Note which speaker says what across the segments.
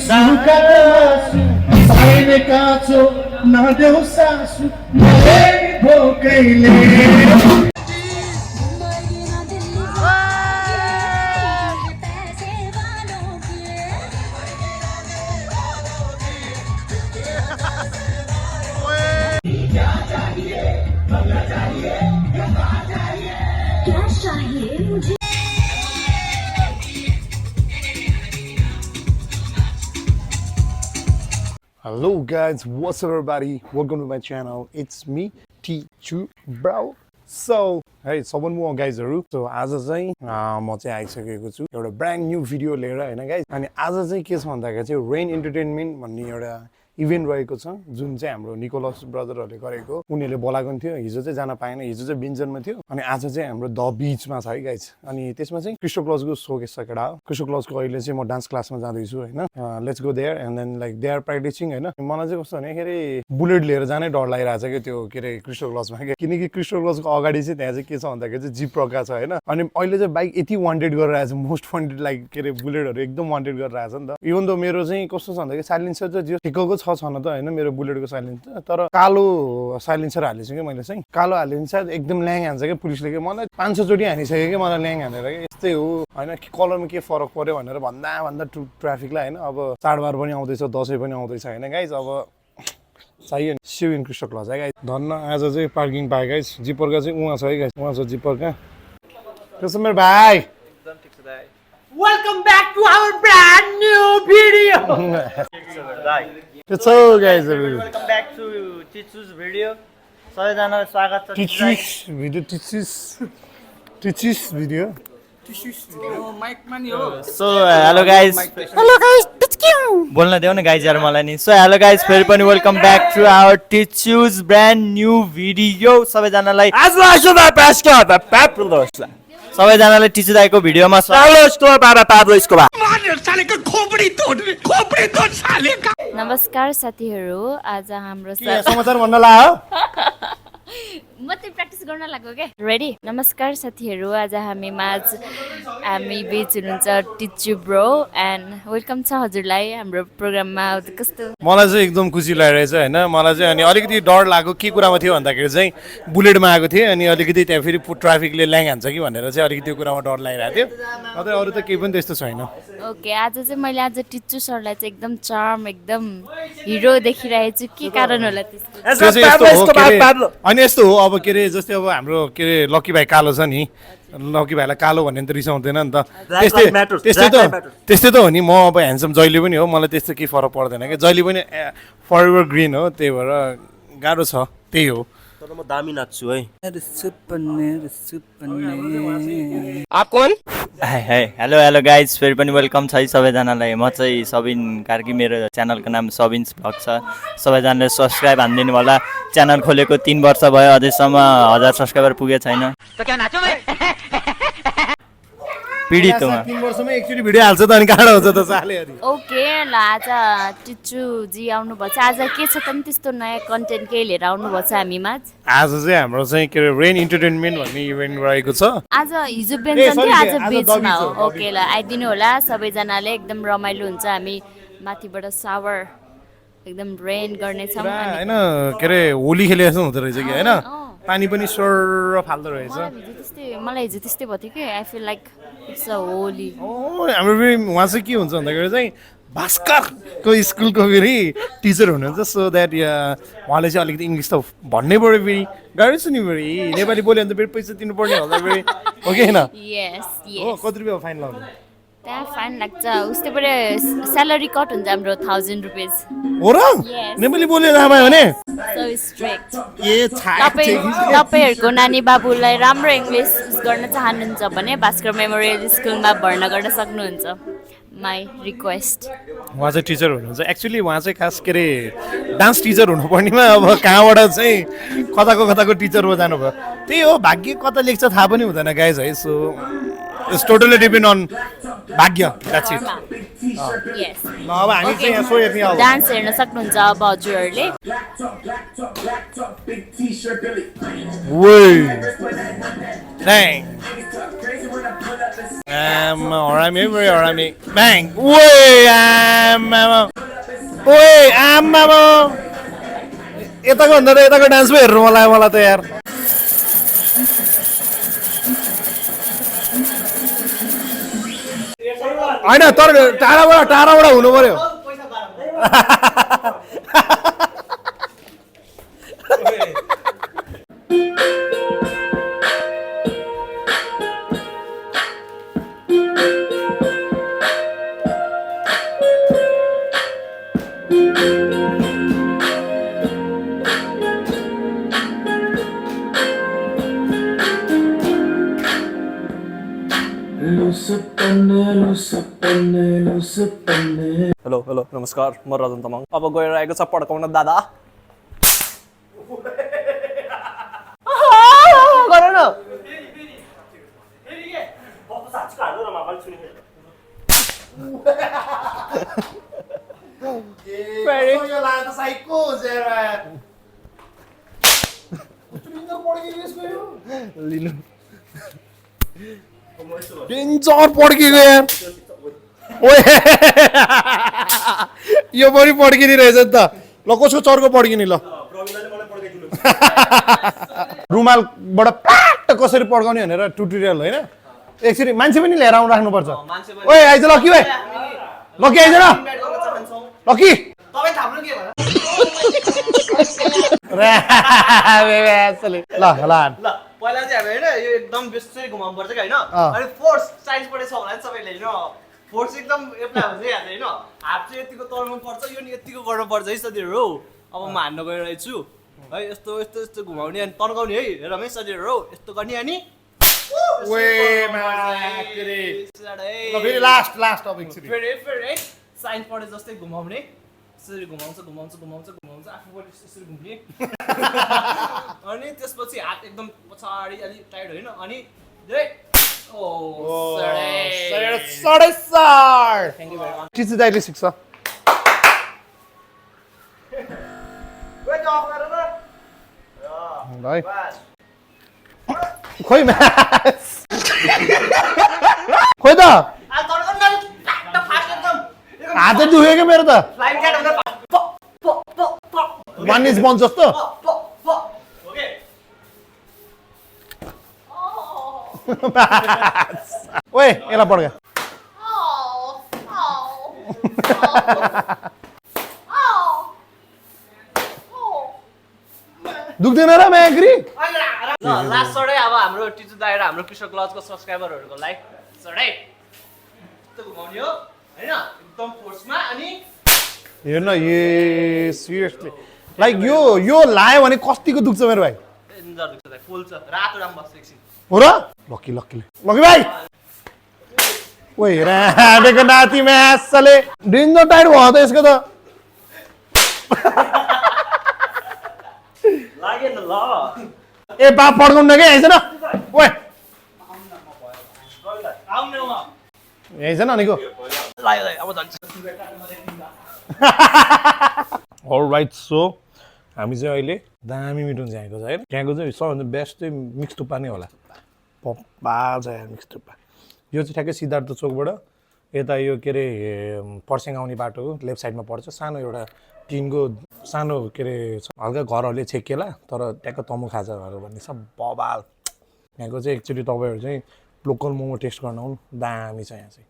Speaker 1: सुकासु साइने काचो नदेऊ सासु मलाई भोकैले Hello guys, what's up everybody? Welcome to my channel. It's me, T2 Bro. So, hey, someone more guys haru. So, आज चाहिँ म चाहिँ आइसकेको छु एउटा ब्रान्ड न्यू भिडियो लिएर हैन गाइस. अनि आज चाहिँ के छ भन्दाखेरि चाहिँ रेन एन्टरटेनमेन्ट भन्ने एउटा इभेन्ट रहेको छ जुन चाहिँ हाम्रो निकोलस ब्रदरहरुले गरेको. उनीहरुले बोलाएको थियो. हिजो चाहिँ जान पाएन. हिजो चाहिँ बिन्जनमा थियो. अनि आज चाहिँ हाम्रो द बीचमा छ है गाइस. अनि त्यसमा चाहिँ क्रिस्टो क्लजको सोकेस सकेडा हो. क्रिस्टो क्लजको अहिले चाहिँ म डान्स क्लासमा जाँदै छु हैन. Let's go there and then like they are practicing हैन. मलाई चाहिँ कस्तो भने के बुलेट लिएर जानै डर लागिरहेछ के त्यो के क्रिस्टो क्लजमा के. किनकि क्रिस्टो क्लजको अगाडि चाहिँ त्यहाँ चाहिँ के छ भन्दाखेरि चाहिँ जिप रका छ हैन. अनि अहिले चाहिँ बाइक यति वान्टेड गरिरहेछ. मोस्ट वान्टेड लाइक के बुलेटहरु एकदम वान्टेड गरिरहेछ नि त. इभन दो मेरो चाहिँ कस्तो छ भन्दाखेरि साइलेन्सर चाहिँ जो ठिकको छ न त हैन. मेरो बुलेटको साइलेन्सर तर कालो साइलेन्सर हालिछु कि मैले चाहिँ. कालो हालिन्छ एकदम ल्याङ हान्छ के पुलिसले के मलाई 500 चोटी हानिसक्यो कि मलाई ल्याङ हानेर के. यस्तै हो हैन. कलरमा के फरक पर्यो भनेर भन्दा ट्राफिकलाई हैन. अब चाडबाड पनि आउँदैछ, दशैं पनि आउँदैछ हैन गाइस. अब चाहियो नि सिउ इन क्रिस्टो क्लज है गाइस. धन्न आज चाहिँ पार्किङ पाए गाइस. जिपरका चाहिँ उहाँ छ है गाइस. उहाँ छ जिपरका. त्यसो मेरो भाइ एकदम ठीक छ दाइ.
Speaker 2: Welcome back to our brand new video.
Speaker 1: So guys,
Speaker 2: welcome back to Tichu's video. सबैजनालाई स्वागत छ.
Speaker 1: Tichu's video.
Speaker 2: माइक मानि हो. So hello guys. बोल्न देऊ न गाइज यार मलाई नि. So hello guys, फेरि पनि welcome back to our Tichu's brand new video. सबैजनालाई सबैजनाले टिचु दाइको भिडियोमा नमस्कार साथीहरू. आज हाम्रो
Speaker 1: समाचार भन्न लाग्यो.
Speaker 3: म त प्र्याक्टिस गर्न लाग्यो के. रेडी. नमस्कार साथीहरू. आज हामी बीच हुनुहुन्छ टिचु ब्रो एन्ड वेलकम छ हजुरलाई हाम्रो प्रोग्राममा. कस्तो
Speaker 1: मलाई चाहिँ एकदम खुसी लागिरहेछ हैन. मलाई चाहिँ अनि अलिकति डर लाग्यो के कुरामा थियो भन्दाखेरि चाहिँ बुलेटमा आएको थिएँ. अनि अलिकति त्यहाँ फेरि ट्राफिकले ल्याङ हान्छ कि भनेर चाहिँ अलिकति त्यो कुरामा डर लागिरहेको थियो. अझै अरू त केही पनि त्यस्तो छैन.
Speaker 3: ओके. आज चाहिँ मैले आज टिचु सरलाई चाहिँ एकदम चार्म एकदम हिरो देखिरहेको छु. के कारण होला त्यसको?
Speaker 1: अनि यस्तो हो अब के अरे जस्तै अब हाम्रो के अरे लकी भाइ कालो छ नि. लकी भाइलाई कालो भन्ने त रिसाउँदैन नि त. त्यस्तै त हो नि. म अब ह्यान्डसम जहिले पनि हो. मलाई त्यस्तो केही फरक पर्दैन क्या. जहिले पनि फरएभर ग्रिन हो. त्यही भएर गाह्रो छ. त्यही हो.
Speaker 2: तर म दामी नाच्छु है.
Speaker 1: आप कौन?
Speaker 2: Hello guys. फेरि पनि वेलकम छ है सबैजनालाई. म चाहिँ सबिन कार्की. मेरो च्यानलको नाम सबिन्स भ्लग छ. सबैजनाले सब्सक्राइब हानिदिनु होला. च्यानल खोलेको 3 वर्ष भयो. अझैसम्म 1000 सब्सक्राइबर पुगेको छैन. पीडित हो.
Speaker 1: 3 वर्षमा एकचोटी भिडियो हाल्छ त अनि गाह्रो हुन्छ त साले.
Speaker 3: ओके ल. आज टिचु जी आउनु भएको छ. आज के छ त नि त्यस्तो नयाँ कन्टेन्ट केही लिएर आउनु भएको छ हामीमा.
Speaker 1: आज चाहिँ हाम्रो चाहिँ के अरे रेन एन्टरटेनमेन्ट भन्ने इभेन्ट रहेको छ.
Speaker 3: आज हिजो बेन्चन थियो. आज बीचमा हो. ओके ल आइदिनु होला सबैजनाले. एकदम रमाइलो हुन्छ. हामी माथिबाट सावर एकदम रेन गर्नेछौँ
Speaker 1: हैन. के अरे होली खेले जस्तो हुँदो रहेछ कि हैन. पानी पनि सर फाल्दो रहेछ.
Speaker 3: मलाई हिजो त्यस्तै भयो थियो कि. I feel like it's a Holi.
Speaker 1: हाम्रो उहाँ चाहिँ के हुन्छ भन्दाखेरि चाहिँ भास्करको स्कुलको फेरि टिचर हुनुहुन्छ. सो द्याट उहाँले चाहिँ अलिकति इङ्ग्लिस त भन्नै पऱ्यो. फेरि गाह्रो छ नि. फेरि नेपाली बोल्यो भने त फेरि पैसा तिर्नुपर्ने होला फेरि. हो कि होइन? कति रुपियाँ फाइन लाउनु?
Speaker 3: त्यहाँ फाइन लाग्छ. उस्तै पऱ्यो. स्यालेरी कट हुन्छ हाम्रो 1000 रुपियाँ
Speaker 1: हो र. नेपाली बोल्यो रामायो भने
Speaker 3: सो स्ट्रिक्ट. तपाईँहरूको नानी बाबुलाई राम्रो इङ्ग्लिस गर्न चाहनुहुन्छ भने भास्कर मेमोरियल स्कुलमा भर्ना गर्न सक्नुहुन्छ. My request.
Speaker 1: उहाँ चाहिँ टिचर हुनुहुन्छ. एक्चुअली उहाँ चाहिँ खास के अरे डान्स टिचर हुनुपर्नेमा अब कहाँबाट चाहिँ कताको टिचरमा जानुभयो. त्यही हो. भाग्य कता लेख्छ थाहा पनि हुँदैन गाइज है. So it's totally depend on भाग्य. That's it.
Speaker 3: यस.
Speaker 1: अब हामी चाहिँ यहाँ सो हेर्ने अब
Speaker 3: डान्स हेर्न सक्नुहुन्छ अब हजुरहरूले.
Speaker 1: हरामी है हरामी ब्याङ ओए आमा ओए आमा यताको भन्दा त यताको डान्स पो हेर्नु मलाई त यार होइन तर टाढाबाट हुनु पर्यो
Speaker 4: हेलो नमस्कार म रजन तामाङ अब गएर आएको छ पड्काउन दादा गर न
Speaker 1: डेन्जर पड्किएको यार ओए यो पनि पड्किने रहेछ नि त ल कसको चर्को पड्किने ल रुमालबाट प्याट कसरी पड्काउने भनेर ट्युटोरियल होइन एकचोटि मान्छे पनि लिएर आउनु राख्नुपर्छ ओए आइज लकी भाइ लकी आइज न लकी ल
Speaker 4: पहिला चाहिँ हामी होइन यो एकदम बेसरी घुमाउनु पर्छ कि होइन अनि फोर्स साइज परेछ होला नि सबैले होइन फोर्स एकदम एप्लाई हुन्छ यहाँ होइन हात चाहिँ यतिको तर्नु पर्छ यो नि यतिको गर्नु पर्छ है साथीहरू अब म हान्न गइरहेछु है यस्तो यस्तो यस्तो घुमाउने अनि तर्काउने है रमेश साथीहरू यस्तो गर्ने अनि फेरि साइन्स पढे जस्तै घुमाउने यसरी घुमाउँछ आफू पनि यसरी घुम्ने अनि त्यसपछि हात एकदम पछाडि अलिक टाइट होइन अनि
Speaker 1: टिचु दाइले सिक्छ खोइ खोइ त हात दुख्यो क्या मेरो त वान इज बन्च जस्तो ओए यसलाई पड्का दुख्दैन र म्याग्री
Speaker 4: लास्ट सडै अब हाम्रो टिचु दाइ र हाम्रो कृषक लजको सब्सक्राइबरहरूको लाइक सडै घुमाउने हो हैन एकदम फोर्समा अनि
Speaker 1: हेर्न ये सिरियसली लाइक यो लायो भने कतिको दुख्छ मेरो भाइ
Speaker 4: डेन्जर दुख्छ दाइ फुल्छ रातो राम बस्छ एकछिन
Speaker 1: हो र लकी भाइ ओए राडेको नाति म्यासले डेन्जर टाइट भयो त यसको त
Speaker 4: लाग्यो नि ल
Speaker 1: ए बाप पड्काउनु के आइज न ओए
Speaker 4: आउने म
Speaker 1: आइज न अनिको
Speaker 4: लाग्यो दाइ अब जान्छ
Speaker 1: अलराइट सो हामी चाहिँ अहिले दामी मिठो चाहिँ आएको छ होइन त्यहाँको चाहिँ सबभन्दा बेस्ट चाहिँ मिक्स थुक्पा नै होला पप्पा छ यार मिक्स थुक्पा यो चाहिँ ठ्याक्कै सिद्धार्थ चोकबाट यता यो के अरे पर्स्याङ आउने बाटोको लेफ्ट साइडमा पर्छ सानो एउटा टिनको सानो के अरे हल्का घरहरूले छेकेला तर ट्याक्क तमु खाजाहरू भन्ने सब बबाल यहाँको चाहिँ एकचोटि तपाईँहरू चाहिँ लोकल मोमो टेस्ट गर्न आउनु दामी छ यहाँ चाहिँ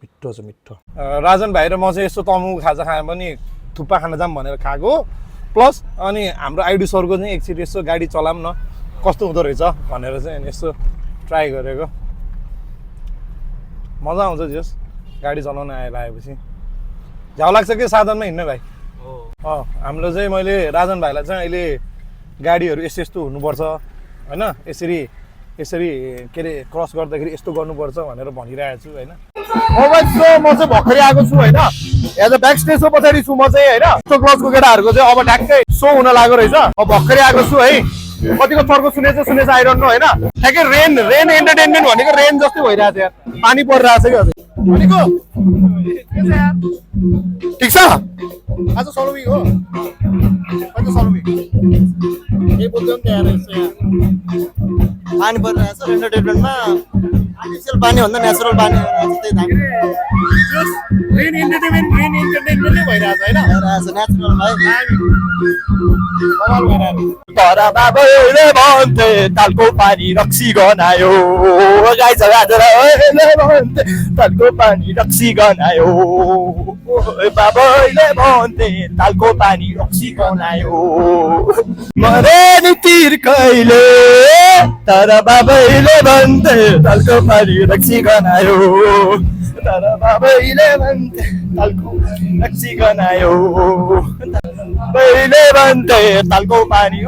Speaker 1: मिठो छ मिठो राजन भाइ र म चाहिँ यस्तो तमु खाजा खाएँ पनि थुक्पा खान जाऊँ भनेर खाएको प्लस अनि हाम्रो आइडी सरको चाहिँ एकचोटि यसो गाडी चलाऊँ न कस्तो हुँदो रहेछ भनेर चाहिँ यसो ट्राई गरेको मजा आउँछ जस गाडी चलाउन आएपछि झ्याउ लाग्छ कि साधनमा हिँड्ने भाइ हाम्रो चाहिँ मैले राजन भाइलाई चाहिँ अहिले गाडीहरू यस्तो यस्तो हुनुपर्छ होइन यसरी के अरे क्रस गर्दाखेरि यस्तो गर्नुपर्छ भनेर भनिरहेको छु होइन म चाहिँ भर्खरै आएको छु होइन एज अ ब्याक स्टेजको पछाडि छु म चाहिँ होइन यस्तो क्लजको केटाहरूको चाहिँ अब ट्याक्कै सो हुन लागेको रहेछ अब भर्खरै आएको छु है कतिको चर्को सुनेछ आइरहनु होइन ठ्याक्कै रेन एन्टरटेनमेन्ट भनेको रेन जस्तै भइरहेको छ यार पानी परिरहेको छ कि हजुर ठिक छ आज सलोमी हो कहिले सलोमी ए बोल्दै नि यार यसो यार
Speaker 4: पानी परिरहेको छ एन्टरटेनमेन्टमा आर्टिफिसियल पानी भन्दा नेचुरल पानी आएर त्यही दामी
Speaker 1: रेन इन्टरटेनमेन्टै भइरहेछ होइन
Speaker 4: भइरहेको छ नेचुरल भाइ
Speaker 1: कमाल भइरहेको
Speaker 2: तर बाबैले भन्थे तालको पानी रक्सी गनायो गाई छ बाजेले भन्थे तालको पानी रक्सी गनायो बाबैले भन्थे तालको पानी रक्सी गनायो मरे नि तिर कहिले तर बाबैले भन्थे तालको पानी रक्सी गनायो तर बाबैले भन्थे तालको रक्सी गनायो बाबैले भन्थे तालको पानी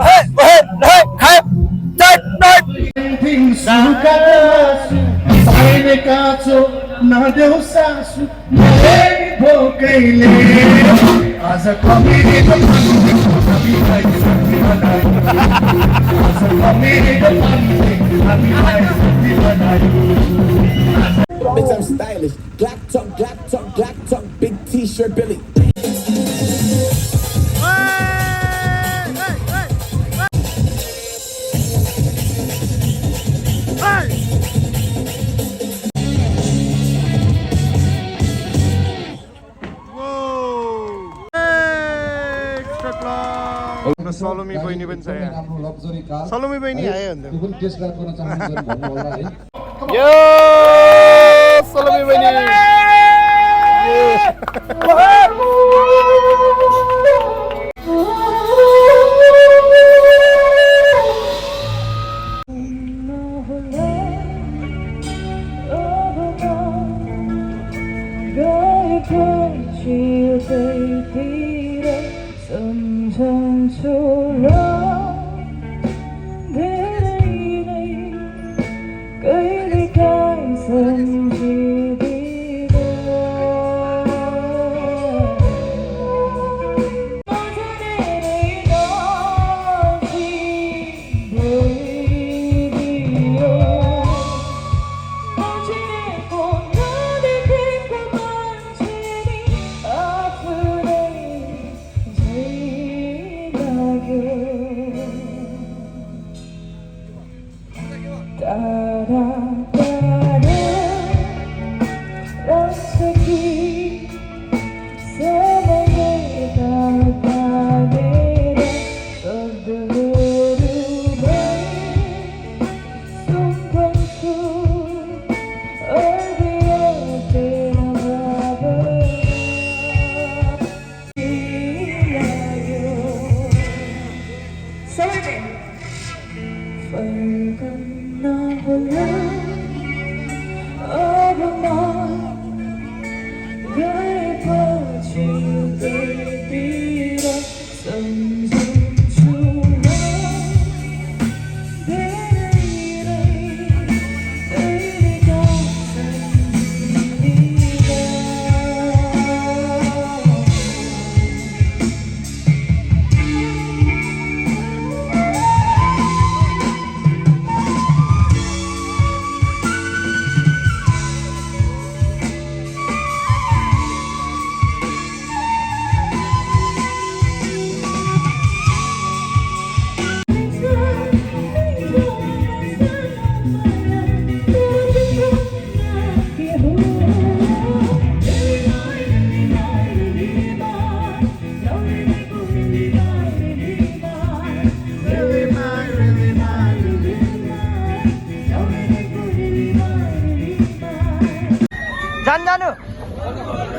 Speaker 1: काँचो नदेऊ सासु भोकैले आज कमिरेको
Speaker 5: Bitch, I'm stylish. Black talk, big t-shirt, Billy.
Speaker 1: Salome बहिनी पनि छ यहाँ सलोमी बहिनी आयो अन्त यो सलोमी बहिनी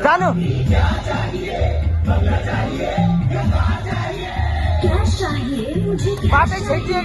Speaker 2: जानु बाटै छेकियो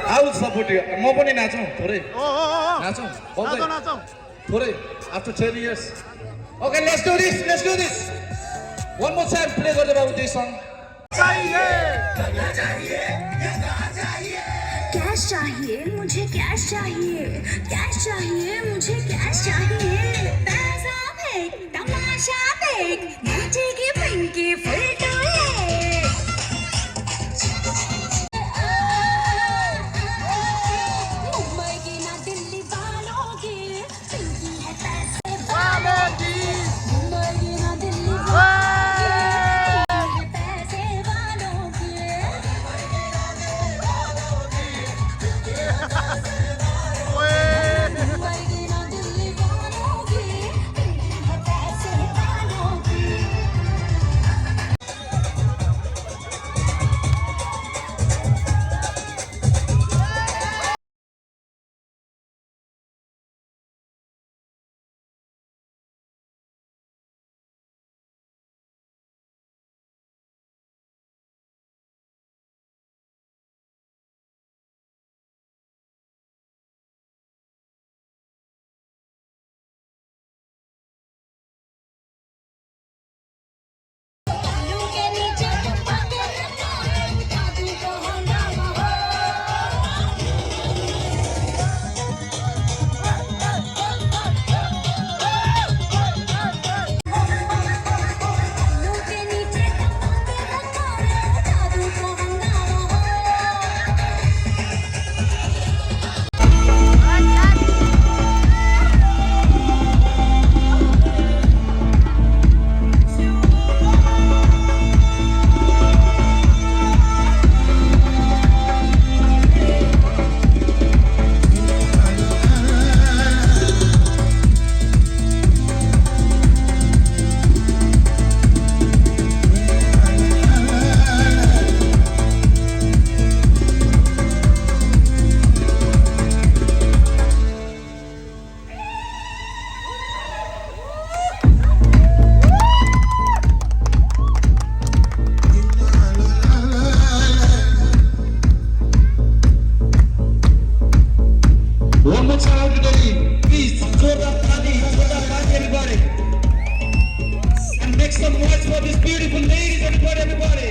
Speaker 6: I will support you. म पनि नाचौँ थोरै नाचौँ थोरै after 10 years. Okay, let's do this. One more time, play गर्दै बाबु this song.
Speaker 7: कैश चाहिए मुझे, कैश चाहिए, कैश चाहिए मुझे, कैश चाहिए। पैसा फेंक, तमाशा देख, नाचेगी पिंकी फुल टोले। मुंबई की ना दिल्ली वालों की, पिंकी है पैसे वालों की। मुंबई की ना दिल्ली वालों की, पिंकी है पैसे वालों की। मुंबई की ना दिल्ली वालों की, पिंकी है पैसे वालों की। बालों के नीचे टपके रखो, जादू को हंगामा हो। बालों के नीचे टपके रखो, जादू को हंगामा हो।
Speaker 6: One more time, everybody. Please, Jordan Pani, everybody. And make some noise for these beautiful ladies, everybody.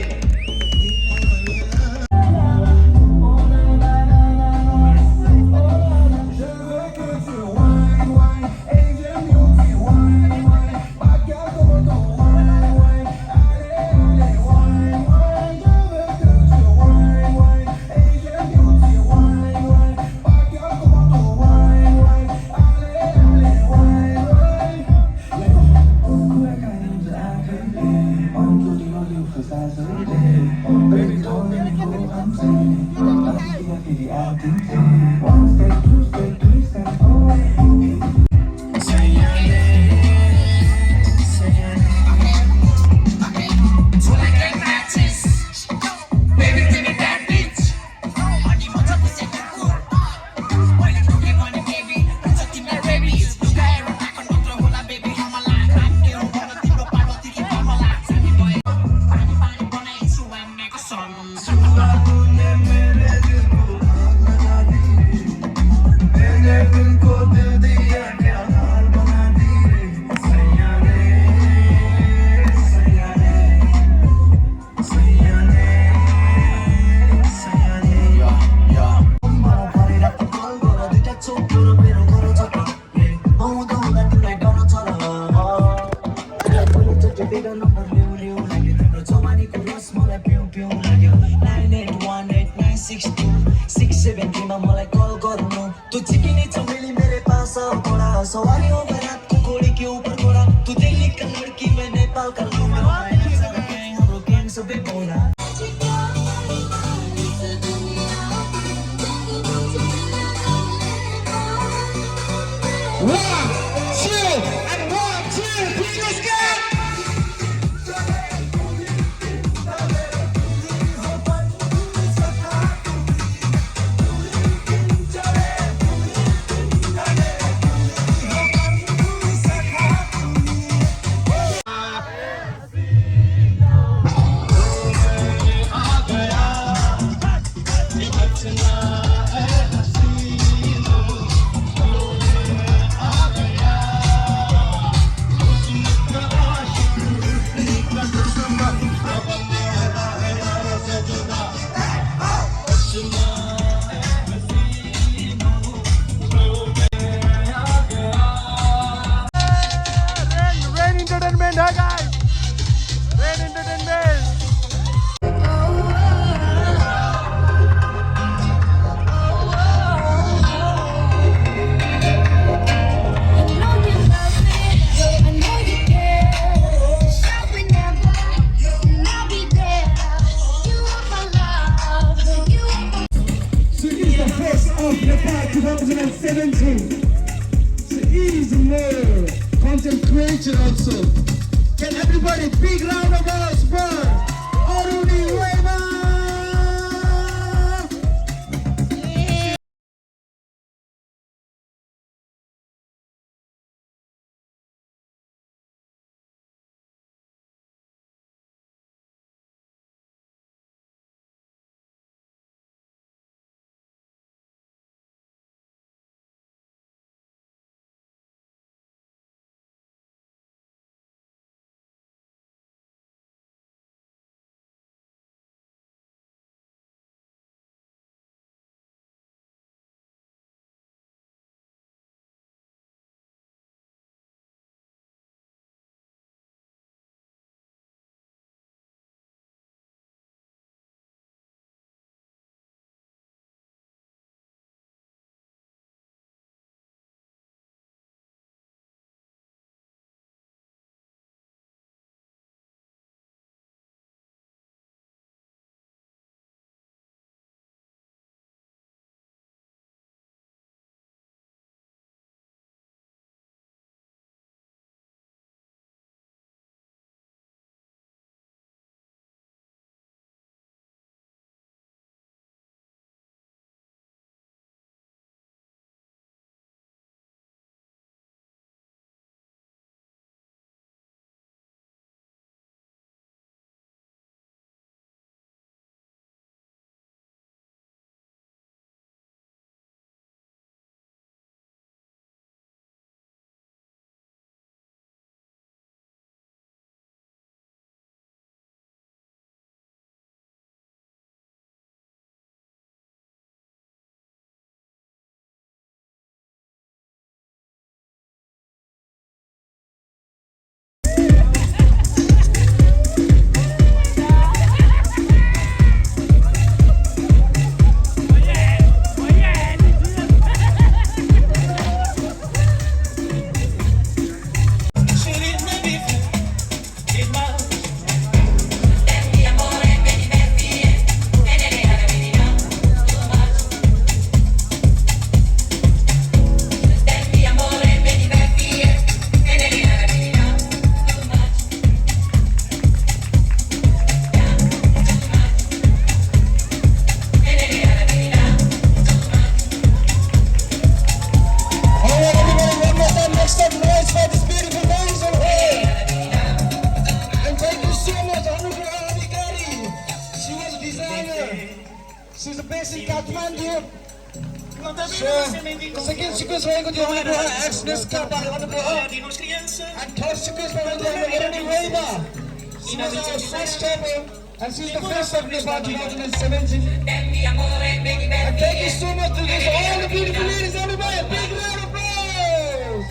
Speaker 6: मलाई कल गर्नु तू चिकिनी चमेली मेरे पास आओ थोड़ा सवारी हो गया रात को घोड़ी के ऊपर घोड़ा तू दिल्ली का लड़की मैं नेपाल का लूंगा हम लोग गैंग सब बोला One, two, and 1, 2, 3, let's go!
Speaker 1: Entertainment, hi guys! Rain Entertainment!
Speaker 5: So he's the first of Nepal 2017. So he's more content creator also. Can everybody big round of applause for Aruni Wema? She's a basic Kathmandu. Second sequence रहेको थियो हाम्रो Exness काटा भन्नुभयो and third sequence रहेको थियो हाम्रो Aruni Wema. She was our first ever and she's the first of Nepal 2017. And thank you so much to this all the beautiful ladies. Everybody, a big round of applause.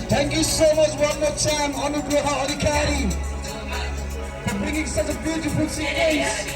Speaker 5: Thank you so much one more time, Anugraha Adhikari, for bringing such a beautiful sequence.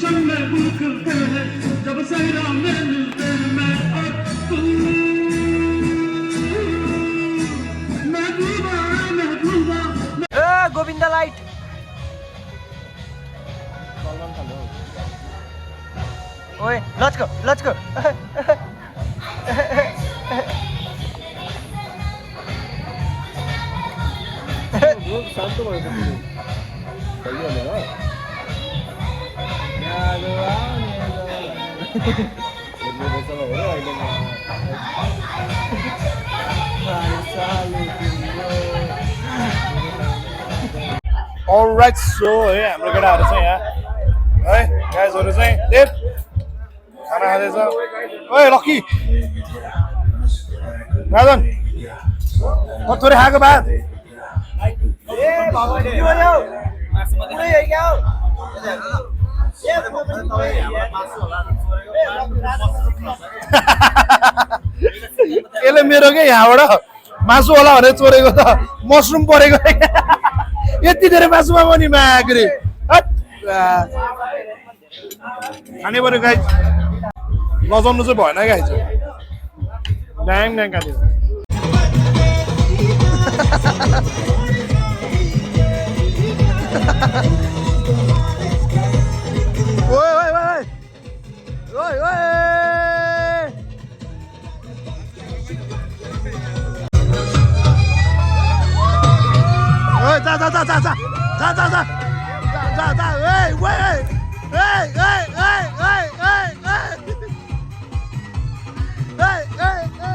Speaker 5: गुलशन में फूल खिलते हैं जब सहरा में मिलते हैं मैं और तू महबूबा महबूबा
Speaker 4: गोविन्दा लाइट ओए let's go
Speaker 1: Alright, so है हाम्रो केटाहरू चाहिँ यहाँ है गाइजहरू चाहिँ देव खाना खाँदैछ ओए लकी राजन म थोरै खाएको बाद यसले मेरो के यहाँबाट मासु होला भनेर चोरेको त मसरुम परेको यति धेरै मासुमा पनि माग्रे खाने पऱ्यो गाई लजाउनु चाहिँ भएन गाई चाहिँ ड्याङ ड्याङ काट्यो ओए ओए ओए ओए ओए जा जा जा जा जा जा जा जा जा जा ए वे ए ए ए ए ए ए ए ए hey, hey.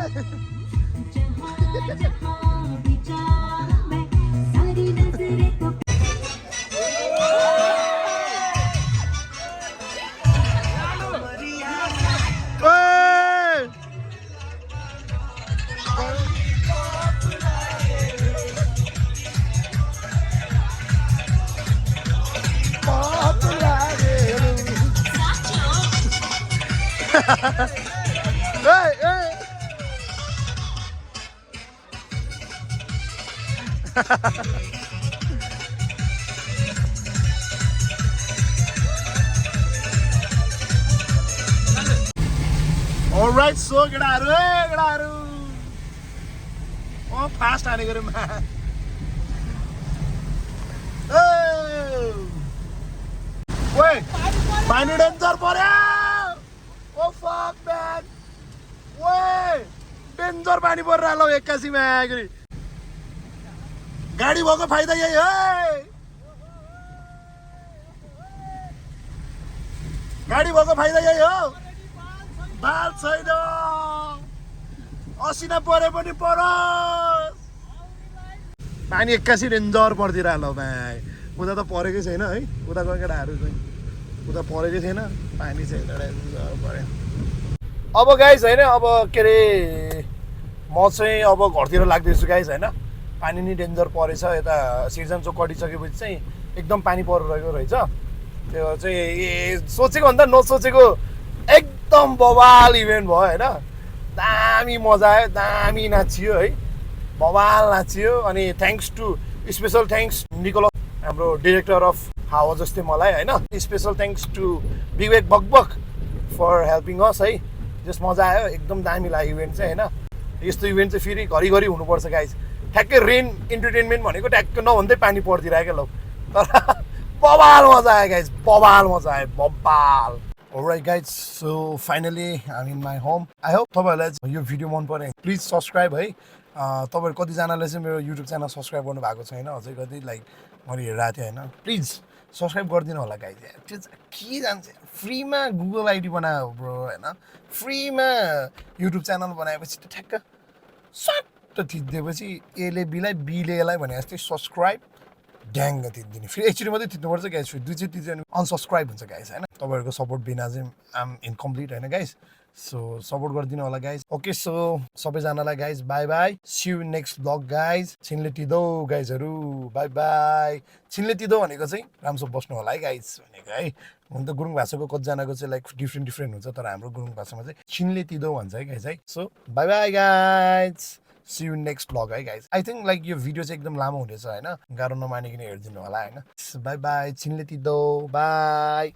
Speaker 1: Alright, so केटाहरु ओ फास्ट हाने गरे मा ओए पानी डेन्जर पर्यो ओ फक म्यान ओए डेन्जर पानी परिरहेको एक्कासीमा आगरी गाडी भएको फाइदा यही है गाडी भएको फाइदा यही हो बाल छैन असिना परे पनि परोस् पानी एक्कासी डेन्जर पर्दिरहेको भाइ उता त परेकै छैन है उताको केटाहरू चाहिँ उता परेकै छैन पानी चाहिँ डेन्जर पर्यो अब गाइस हैन अब के रे म चाहिँ अब घरतिर लाग्दैछु गाइस हैन पानी नि डेन्जर परेछ यता सिजन चोक कटिसकेपछि चाहिँ एकदम पानी परिरहेको रहेछ त्यो चाहिँ सोचेको भन्दा नसोचेको एकदम बवाल इभेन्ट भयो हैन दामी मजा आयो दामी नाचियो है बवाल नाचियो अनि thanks to special thanks Nicholas हाम्रो डाइरेक्टर अफ हावा जस्तै मलाई हैन स्पेशल थ्याङ्क्स टु विवेक बकबक फर हेल्पिङ अस है जस मजा आयो एकदम दामी लाग्यो इभेन्ट चाहिँ हैन यस्तो इभेन्ट चाहिँ फेरि घरिघरि हुनुपर्छ गाइस ठ्याक्कै रेन इन्टरटेनमेन्ट भनेको ट्याक्क नभन्दै पानी परिदिरहेको लौ तर बवाल मजा आयो गाइस बवाल मजा आयो बवाल Alright guys, so finally I'm in my home. I hope तपाईहरुलाई यो भिडियो मन पर्यो प्लिज सब्स्क्राइब है तपाईहरु कति जनाले चाहिँ मेरो युट्युब च्यानल सब्स्क्राइब गर्नु भएको छैन अझै कति लाइक मैले हेरिरहेको थिएँ हैन प्लिज सब्स्क्राइब गरिदिनु होला गाइज त्यो के जान्छ फ्रीमा गुगल आइडी बनायो ब्रो हैन फ्रीमा युट्युब च्यानल बनाएपछि त ठ्याक्क सट्ट थिच्दिएपछि एले बीलाई बीले एलाई भने जस्तै सब्स्क्राइब ड्याङ थिच्दिने फेरि एकचोटि मात्रै थिच्नुपर्छ गाइज फेरि दुईचोटि थिच्यो भने अनसब्स्क्राइब हुन्छ गाइज हैन तपाईहरुको सपोर्ट बिना चाहिँ आम इनकम्प्लिट हैन गाइज सो सपोर्ट गरिदिनु होला गाइज ओके सो सबैजनालाई guys bye bye see you next vlog guys छिनले टिदो गाइजहरू बाई बाई छिनले टिदो भनेको चाहिँ राम्रोसँग बस्नु होला है गाइज भनेको है हुन त गुरुङ भाषाको कतिजनाको चाहिँ लाइक डिफ्रेन्ट हुन्छ तर हाम्रो गुरुङ भाषामा चाहिँ छिनले टिदो भन्छ है गाइज है so bye bye guys see you next blog है गाइज आई थिङ्क लाइक यो भिडियो चाहिँ एकदम लामो हुनेछ होइन गाह्रो नमानिकन हेरिदिनु होला होइन बाई बाई छिनले टिदो बाई